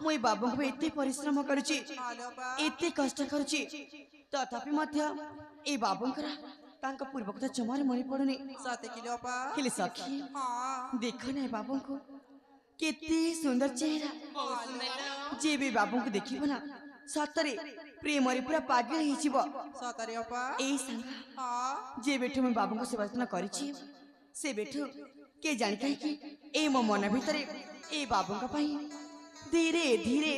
मुई बाबू को एते परिश्रम करुची एते कष्ट करुची तथापि मध्य ए बाबूंकर तांका पूर्व कथा जमार मनी पड़ुनी सते किलोपा हेले सखी हां देखो ना बाबू को केते सुंदर चेहरा बहुत सुंदर जे भी बाबू को देखिबो ना सतरे प्रेम रे पूरा पागल ही जीव सतरे अपा ए संग हां जे बेठो मैं बाबू को सेवा करिछि से बेठो के जानि कहि कि ए मो मन भितरे ए बाबू का पई धीरे धीरे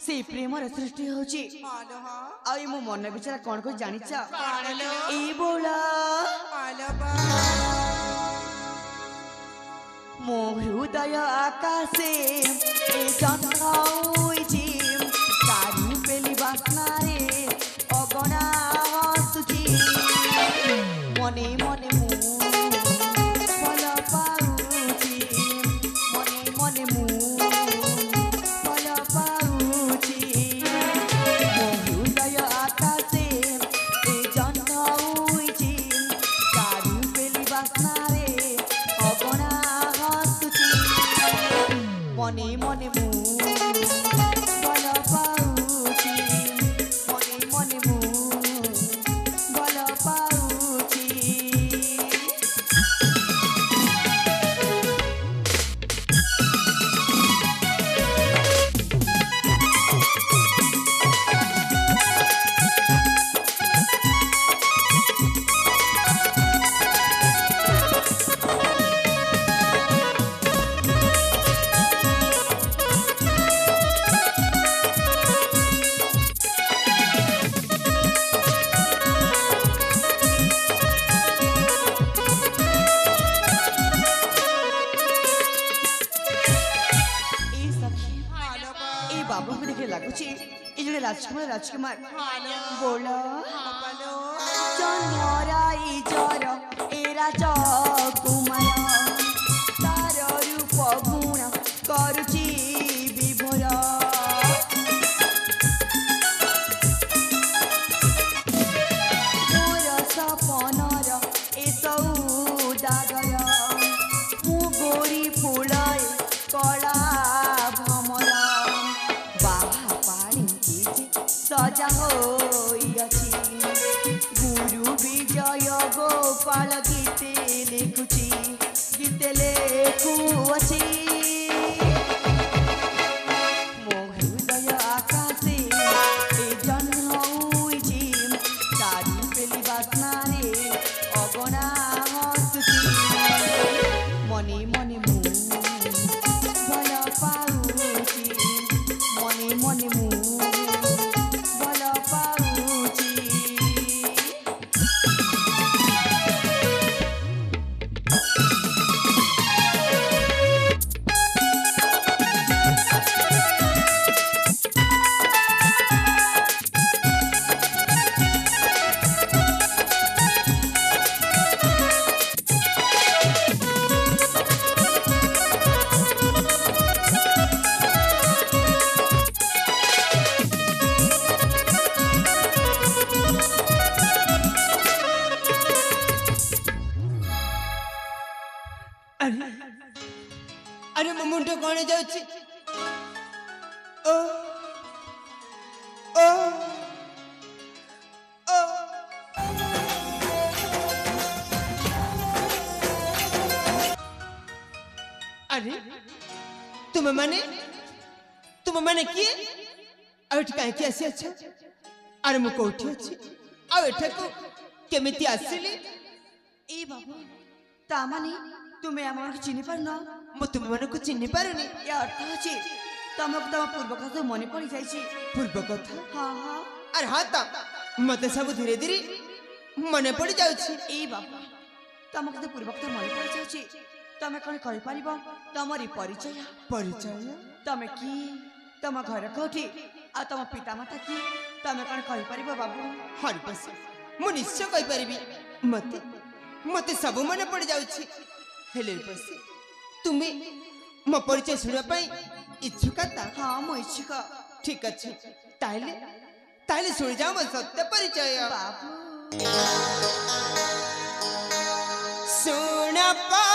से प्रेम रे सृष्टि होछि हालो हां आ ए मो मन विचार कोन को जानिछ काणलो ए बोला हालोपा मो हृदय आकाशे ए जन्माउछि तारू पेली बासना रे अगणा हसुछि मने मने मु फल पाउछि मने मने मु फल पाउछि मो हृदय आकाशे ए जन्माउछि तारू पेली बासना रे अगणा हसुछि मने मने मु फल पाउछि मने मने मु फल पाउछि ए सखी हालोपा ए बाबू को देखे लागुची ए जड़े राजकुमार हालो बोला अपलो जन्मराई जर ए राजकुमार तार रूप गुण करुची विभोर मोर सपनर ए सौदागर मु गोरी फुलय कला भमर बाहा पाड़ी सजा होइछि गुरु विजय गोपाल गीते लिखुछि गीते लेखुछि मो हृदय आकाशे ए जन्मउछि तारी पेली बासना रे अगणा हसुछि मने मने मु भल पाउछि मने मने मु भल पाउछि अरे अरे मो मुंड कौन जाउछि ओ ओ ओ अरे तुम माने किए आउट काहे कि आसी अच्छा अरे मु कोठी अछि आ एठा को केमिति आसिली ए बाबू तामाने तुमे हमन चिनि पार न मु तुम मन को चिन्हि पारुनी या अर्थ अछि तमक तम पूर्व कथा मने पड़ी जाइछि पूर्व कथा हां हां अरे हाँ ता मते सब धीरे धीरे मने पड़ जाउछि ए बाबू तमक तो पूर्व कथा मने पड़ी जाइछि तमे कोन कहि परिबो तमरी परिचय परिचय तमे की तम घर कोठी आ तम पिता माता की तमे कोन कहि परिबो बाबू हर बस मु निश्चय कहि परिबी मते मते सब मने पड़ जाउछि हेले बस तुमे मो परिचय सुनिया पई इच्छुक ता हां मो इच्छुक ठीक अछि ताइले ताइले सुनि जाओ मो सत्य परिचय बाबू सुन पा